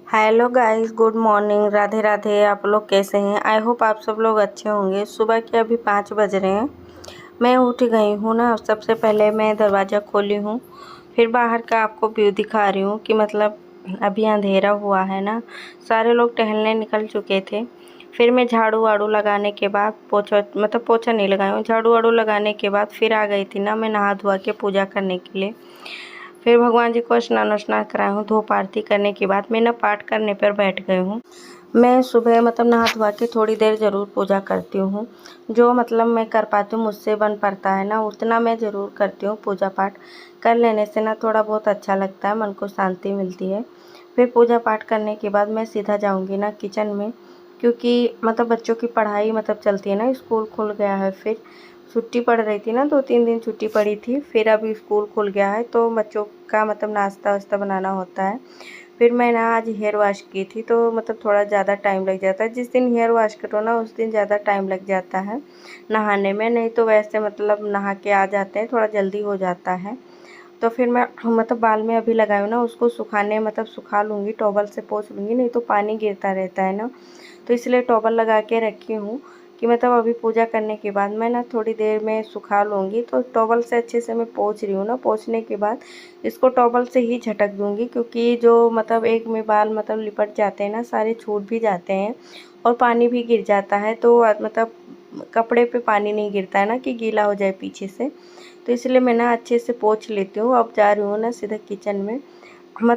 Hello guys, good morning, Radhe Radhe. आप लोग कैसे हैं? आई होप आप सब लोग अच्छे होंगे। सुबह के अभी 5 बज रहे हैं। मैं उठ गई हूँ ना। सबसे पहले मैं दरवाज़ा खोली हूँ, फिर बाहर का आपको व्यू दिखा रही हूँ कि मतलब अभी अंधेरा हुआ है ना। सारे लोग टहलने निकल चुके थे। फिर मैं झाड़ू वाड़ू लगाने के बाद पोछा नहीं लगाई हूँ, झाड़ू वाड़ू लगाने के बाद फिर आ गई थी ना मैं नहा धोआ के पूजा करने के लिए। फिर भगवान जी को स्नान वस्नान कराई हूँ। धूप आरती करने के बाद मैं ना पाठ करने पर बैठ गई हूँ। मैं सुबह नहा धोआ के थोड़ी देर ज़रूर पूजा करती हूँ। जो मैं कर पाती हूँ, मुझसे बन पाता है ना, उतना मैं ज़रूर करती हूँ। पूजा पाठ कर लेने से ना थोड़ा बहुत अच्छा लगता है, मन को शांति मिलती है। फिर पूजा पाठ करने के बाद मैं सीधा जाऊँगी ना किचन में, क्योंकि बच्चों की पढ़ाई चलती है ना। स्कूल खुल गया है, फिर छुट्टी पड़ रही थी ना, 2-3 दिन छुट्टी पड़ी थी। फिर अभी स्कूल खुल गया है तो बच्चों का नाश्ता वास्ता बनाना होता है। फिर मैं ना आज हेयर वॉश की थी तो थोड़ा ज़्यादा टाइम लग जाता है। जिस दिन हेयर वॉश करो ना उस दिन ज़्यादा टाइम लग जाता है नहाने में। नहीं तो वैसे नहा के आ जाते हैं, थोड़ा जल्दी हो जाता है। तो फिर मैं बाल में अभी लगाई हूँ ना, उसको सुखाने सुखा लूँगी, टॉवल से पोंछ लूँगी, नहीं तो पानी गिरता रहता है ना। तो इसलिए टॉवल लगा के रखी हूँ कि अभी पूजा करने के बाद मैं ना थोड़ी देर में सुखा लूँगी। तो टॉवल से अच्छे से मैं पोंछ रही हूँ ना। पोंछने के बाद इसको टॉवल से ही झटक दूँगी, क्योंकि जो एक में बाल लिपट जाते हैं ना, सारे छूट भी जाते हैं और पानी भी गिर जाता है। तो कपड़े पे पानी नहीं गिरता है ना कि गीला हो जाए पीछे से। तो इसलिए मैं ना अच्छे से पोंछ लेती हूँ। अब जा रही हूँ ना सीधा किचन में।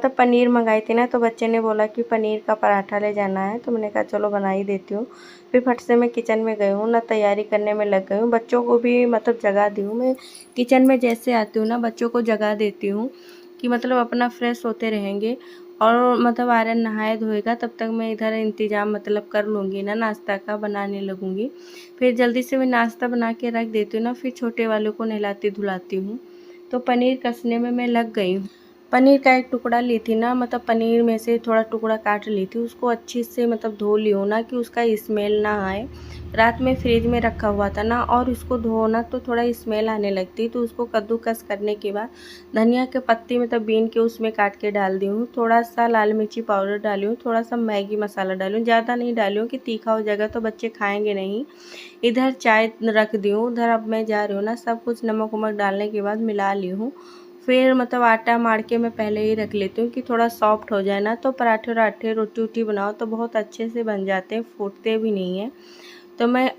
पनीर मंगाई थी ना, तो बच्चे ने बोला कि पनीर का पराठा ले जाना है, तो मैंने कहा चलो बना ही देती हूँ। फिर फट से मैं किचन में गई हूँ ना, तैयारी करने में लग गई हूँ। बच्चों को भी जगा दी हूँ। मैं किचन में जैसे आती हूँ ना, बच्चों को जगा देती हूँ कि अपना फ्रेश होते रहेंगे। और आर्यन नहाए धोएगा, तब तक मैं इधर इंतज़ाम कर लूँगी ना, नाश्ता का बनाने लगूँगी। फिर जल्दी से मैं नाश्ता बना के रख देती हूँ ना, फिर छोटे वालों को नहलाती धुलाती हूँ। तो पनीर कसने में मैं लग गई हूँ। पनीर का एक टुकड़ा ली थी ना, पनीर में से थोड़ा टुकड़ा काट ली थी। उसको अच्छे से धो ली हूँ ना, कि उसका स्मेल ना आए। रात में फ्रिज में रखा हुआ था ना, और उसको धो ना तो थोड़ा स्मेल आने लगती। तो उसको कद्दूकस करने के बाद धनिया के पत्ती बीन के उसमें काट के डाल दी हूँ। थोड़ा सा लाल मिर्ची पाउडर डाली हूँ, थोड़ा सा मैगी मसाला डाली हूँ, ज़्यादा नहीं डाली हूँ कि तीखा हो जाएगा तो बच्चे खाएंगे नहीं। इधर चाय रख दी हूँ। उधर अब मैं जा रही हूँ ना, सब कुछ नमक वमक डालने के बाद मिला ली हूँ। फिर आटा मार के मैं पहले ही रख लेती हूँ कि थोड़ा सॉफ्ट हो जाए ना, तो पराठे वराठे रोटी वोटी बनाओ तो बहुत अच्छे से बन जाते हैं, फूटते भी नहीं हैं। तो मैं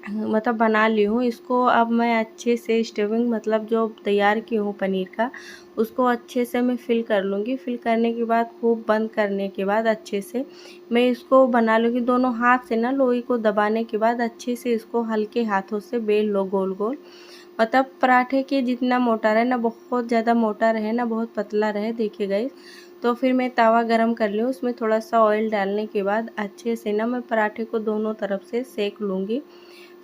बना ली हूँ इसको। अब मैं अच्छे से स्टफिंग जो तैयार की हूँ पनीर का, उसको अच्छे से मैं फिल कर लूँगी। फिल करने के बाद खूब बंद करने के बाद अच्छे से मैं इसको बना लूँगी। दोनों हाथ से ना लोई को दबाने के बाद अच्छे से इसको हल्के हाथों से बेल लो गोल गोल। पराठे के जितना मोटा रहे ना, बहुत ज़्यादा मोटा रहे ना बहुत पतला रहे, देखिए गाइस। तो फिर मैं तवा गरम कर लूँ, उसमें थोड़ा सा ऑयल डालने के बाद अच्छे से ना मैं पराठे को दोनों तरफ से सेक लूँगी।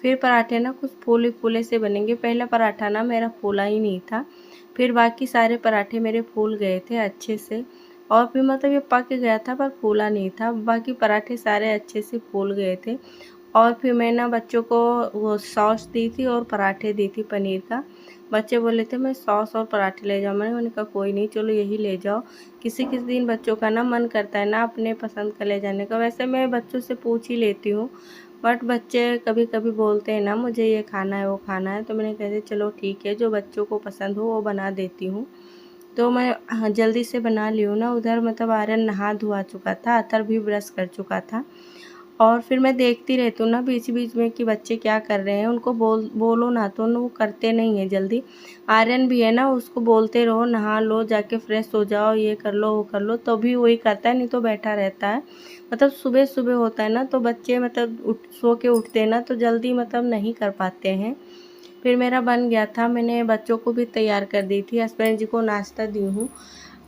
फिर पराठे ना कुछ फूले फूले से बनेंगे। पहला पराठा ना मेरा फूला ही नहीं था, फिर बाकी सारे पराठे मेरे फूल गए थे अच्छे से। और फिर ये पक गया था पर फूला नहीं था, बाकी पराठे सारे अच्छे से फूल गए थे। और फिर मैं ना बच्चों को वो सॉस दी थी और पराठे दी थी पनीर का। बच्चे बोले थे मैं सॉस और पराठे ले जाऊँ। मैंने कहा कोई नहीं, चलो यही ले जाओ। किसी किसी दिन बच्चों का ना मन करता है ना अपने पसंद का ले जाने का। वैसे मैं बच्चों से पूछ ही लेती हूँ, बट बच्चे कभी कभी बोलते हैं ना मुझे ये खाना है वो खाना है। तो मैंने कहते चलो ठीक है, जो बच्चों को पसंद हो वो बना देती हूँ। तो मैं जल्दी से बना ली हूँ ना। उधर आर्यन नहा धोआ चुका था, अतर भी ब्रश कर चुका था। और फिर मैं देखती रहती हूँ ना बीच बीच में कि बच्चे क्या कर रहे हैं। उनको बोलो ना तो वो करते नहीं हैं जल्दी। आर्यन भी है ना, उसको बोलते रहो नहा लो, जाके फ्रेश हो जाओ, ये कर लो वो कर लो, तो भी वही करता है, नहीं तो बैठा रहता है। सुबह सुबह होता है ना, तो बच्चे सो के उठते हैं ना, तो जल्दी नहीं कर पाते हैं। फिर मेरा बन गया था, मैंने बच्चों को भी तैयार कर दी थी, हस्बैंड जी को नाश्ता दी हूँ।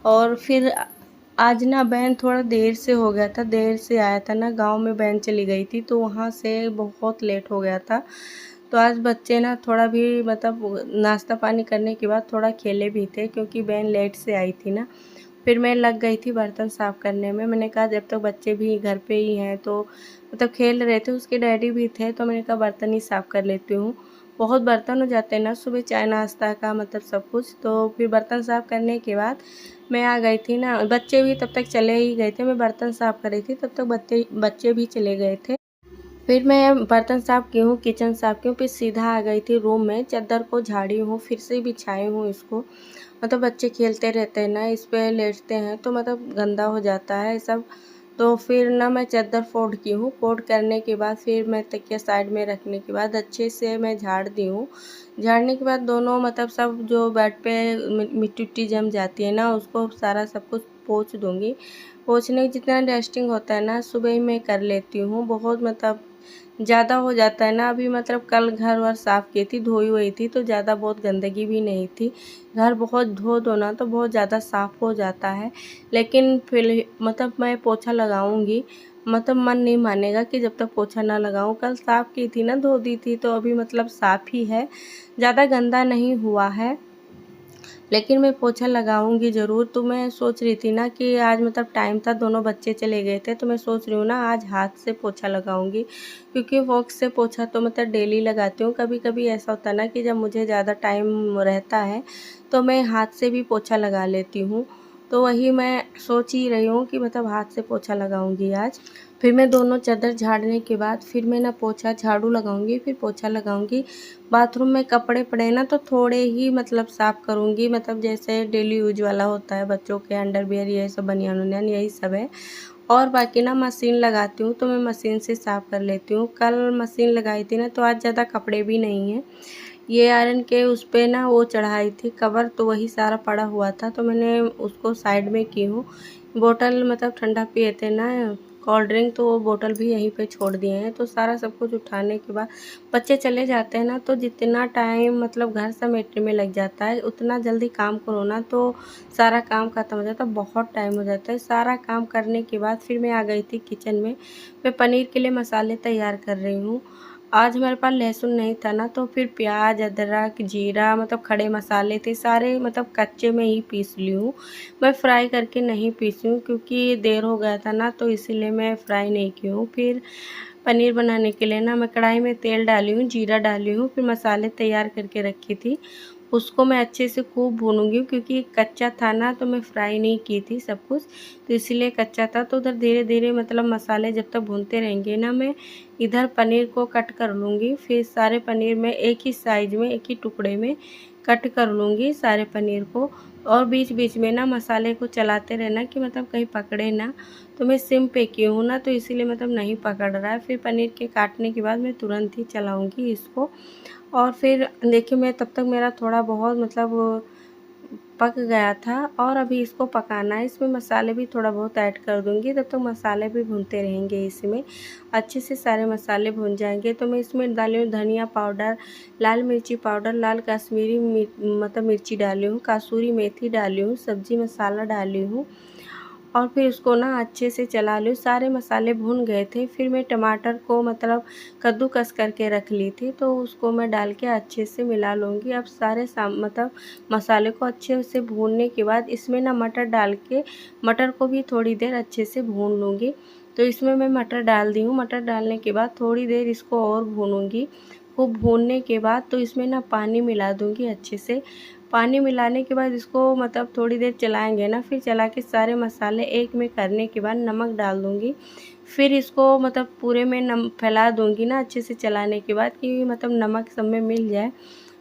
और फिर आज ना बहन थोड़ा देर से हो गया था, देर से आया था ना, गांव में बहन चली गई थी तो वहाँ से बहुत लेट हो गया था। तो आज बच्चे ना थोड़ा भी नाश्ता पानी करने के बाद थोड़ा खेले भी थे, क्योंकि बहन लेट से आई थी ना। फिर मैं लग गई थी बर्तन साफ़ करने में। मैंने कहा जब तक बच्चे भी घर पे ही हैं तो खेल रहे थे, उसके डैडी भी थे, तो मैंने कहा बर्तन ही साफ़ कर लेती हूँ। बहुत बर्तन हो जाते हैं ना सुबह चाय नाश्ता का मतलब सब कुछ। तो फिर बर्तन साफ़ करने के बाद मैं आ गई थी ना, बच्चे भी तब तक चले ही गए थे, मैं बर्तन साफ़ कर रही थी तब तक बच्चे भी चले गए थे। फिर मैं बर्तन साफ़ की हूँ, किचन साफ़ की हूँ, फिर सीधा आ गई थी रूम में, चादर को झाड़ी हूँ, फिर से बिछाई हूँ इसको। मतलब बच्चे खेलते रहते हैं ना, इस पे लेटते हैं तो मतलब गंदा हो जाता है सब। तो फिर ना मैं चादर फोल्ड की हूँ, फोल्ड करने के बाद फिर मैं तकिया साइड में रखने के बाद अच्छे से मैं झाड़ दी हूँ। झाड़ने के बाद दोनों मतलब सब जो बेड पे मिट्टी उट्टी जम जाती है ना, उसको सारा सब कुछ पोंछ दूँगी। पोंछने जितना डस्टिंग होता है ना सुबह ही मैं कर लेती हूँ, बहुत मतलब ज़्यादा हो जाता है ना। अभी मतलब कल घर वर साफ़ की थी, धोई हुई थी तो ज़्यादा बहुत गंदगी भी नहीं थी। घर बहुत धो दो ना तो बहुत ज़्यादा साफ़ हो जाता है। लेकिन फिर मतलब मैं पोछा लगाऊंगी, मतलब मन नहीं मानेगा कि जब तक पोछा ना लगाऊं। कल साफ़ की थी ना, धो दी थी तो अभी मतलब साफ़ ही है, ज़्यादा गंदा नहीं हुआ है। लेकिन मैं पोछा लगाऊंगी ज़रूर। तो मैं सोच रही थी ना कि आज मतलब टाइम था, दोनों बच्चे चले गए थे, तो मैं सोच रही हूँ ना आज हाथ से पोछा लगाऊंगी, क्योंकि वॉक से पोछा तो मतलब डेली लगाती हूँ। कभी कभी ऐसा होता है ना कि जब मुझे ज़्यादा टाइम रहता है तो मैं हाथ से भी पोछा लगा लेती हूँ। तो वही मैं सोच ही रही हूँ कि मतलब हाथ से पोछा लगाऊंगी आज। फिर मैं दोनों चादर झाड़ने के बाद फिर मैं ना पोछा झाड़ू लगाऊंगी, फिर पोछा लगाऊंगी। बाथरूम में कपड़े पड़े ना तो थोड़े ही मतलब साफ़ करूँगी, मतलब जैसे डेली यूज वाला होता है बच्चों के अंडरवियर, ये सब बनियान वनियान यही सब है। और बाकी ना मशीन लगाती हूँ तो मैं मशीन से साफ़ कर लेती हूँ। कल मशीन लगाई थी ना तो आज ज़्यादा कपड़े भी नहीं हैं। ये आयरन के उस पे ना वो चढ़ाई थी कवर, तो वही सारा पड़ा हुआ था तो मैंने उसको साइड में की हूँ। बोतल मतलब ठंडा पिए थे ना कोल्ड ड्रिंक, तो वो बोतल भी यहीं पे छोड़ दिए हैं। तो सारा सब कुछ उठाने के बाद बच्चे चले जाते हैं ना, तो जितना टाइम मतलब घर समेटने में लग जाता है उतना जल्दी काम करो ना तो सारा काम खत्म हो जाता है, बहुत टाइम हो जाता है। सारा काम करने के बाद फिर मैं आ गई थी किचन में। मैं पनीर के लिए मसाले तैयार कर रही हूँ। आज हमारे पास लहसुन नहीं था ना, तो फिर प्याज अदरक जीरा मतलब खड़े मसाले थे सारे, मतलब कच्चे में ही पीस ली हूँ। मैं फ्राई करके नहीं पीसी हूँ क्योंकि देर हो गया था ना, तो इसीलिए मैं फ्राई नहीं की हूँ। फिर पनीर बनाने के लिए ना मैं कढ़ाई में तेल डाली हूँ, जीरा डाली हूँ, फिर मसाले तैयार करके रखी थी उसको मैं अच्छे से खूब भूनूंगी, क्योंकि कच्चा था ना तो मैं फ्राई नहीं की थी सब कुछ, तो इसीलिए कच्चा था। तो उधर धीरे धीरे मतलब मसाले जब तक भूनते रहेंगे ना, मैं इधर पनीर को कट कर लूँगी। फिर सारे पनीर में एक ही साइज में एक ही टुकड़े में कट कर लूँगी सारे पनीर को। और बीच बीच में ना मसाले को चलाते रहना कि मतलब कहीं पकड़े ना। तो मैं सिम पे की हूँ ना, तो इसीलिए मतलब नहीं पकड़ रहा है। फिर पनीर के काटने के बाद मैं तुरंत ही चलाऊँगी इसको। और फिर देखिए मैं तब तक मेरा थोड़ा बहुत मतलब पक गया था और अभी इसको पकाना है। इसमें मसाले भी थोड़ा बहुत ऐड कर दूँगी, तब तक मसाले भी भूनते रहेंगे इसमें। अच्छे से सारे मसाले भून जाएंगे तो मैं इसमें डाली हूँ धनिया पाउडर, लाल मिर्ची पाउडर, लाल कश्मीरी मतलब मिर्ची डाली हूँ, कसूरी मेथी डाली हूँ, सब्जी मसाला डाली हूँ। और फिर उसको ना अच्छे से चला लूँ। सारे मसाले भुन गए थे। फिर मैं टमाटर को मतलब कद्दूकस करके रख ली थी, तो उसको मैं डाल के अच्छे से मिला लूँगी। अब सारे मतलब मसाले को अच्छे से भूनने के बाद इसमें ना मटर डाल के मटर को भी थोड़ी देर अच्छे से भून लूँगी। तो इसमें मैं मटर डाल दी हूँ। मटर डालने के बाद थोड़ी देर इसको और भूनूँगी। खूब भूनने के बाद तो इसमें ना पानी मिला दूँगी अच्छे से। पानी मिलाने के बाद इसको मतलब थोड़ी देर चलाएंगे ना, फिर चला के सारे मसाले एक में करने के बाद नमक डाल दूँगी। फिर इसको मतलब पूरे में फैला दूँगी ना अच्छे से चलाने के बाद, कि मतलब नमक सब में मिल जाए।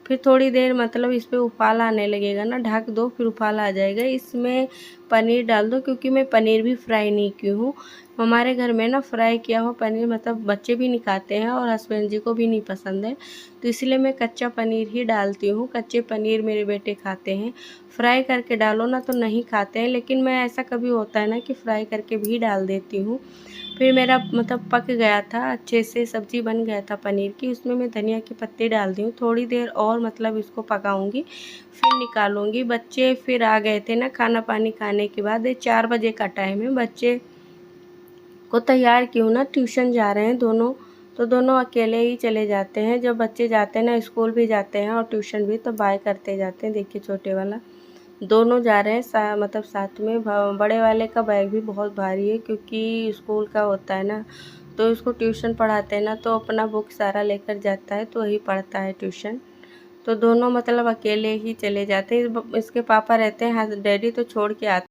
फिर थोड़ी देर मतलब इस पे उबाल आने लगेगा ना, ढक दो फिर उबाल आ जाएगा। इसमें पनीर डाल दो, क्योंकि मैं पनीर भी फ्राई नहीं की हूँ। हमारे घर में ना फ्राई किया हुआ पनीर मतलब बच्चे भी नहीं खाते हैं और हस्बैंड जी को भी नहीं पसंद है, तो इसलिए मैं कच्चा पनीर ही डालती हूँ। कच्चे पनीर मेरे बेटे खाते हैं, फ्राई करके डालो ना तो नहीं खाते हैं, लेकिन मैं ऐसा कभी होता है ना कि फ्राई करके भी डाल देती हूँ। फिर मेरा मतलब पक गया था अच्छे से, सब्ज़ी बन गया था पनीर की। उसमें मैं धनिया की पत्ती डाल दी हूँ। थोड़ी देर और मतलब इसको पकाऊंगी, फिर निकालूंगी। बच्चे फिर आ गए थे ना खाना पानी खाने के बाद। ये 4 बजे का टाइम है। बच्चे को तैयार की हूँ ना, ट्यूशन जा रहे हैं दोनों, तो दोनों अकेले ही चले जाते हैं। जब बच्चे जाते हैं ना, स्कूल भी जाते हैं और ट्यूशन भी, तो बाय करते जाते हैं। देखिए छोटे वाला दोनों जा रहे हैं मतलब साथ में। बड़े वाले का बैग भी बहुत भारी है क्योंकि स्कूल का होता है ना, तो इसको ट्यूशन पढ़ाते हैं ना, तो अपना बुक सारा लेकर जाता है, तो वही पढ़ता है ट्यूशन। तो दोनों मतलब अकेले ही चले जाते हैं। इसके पापा रहते हैं, हाँ डैडी तो छोड़ के आते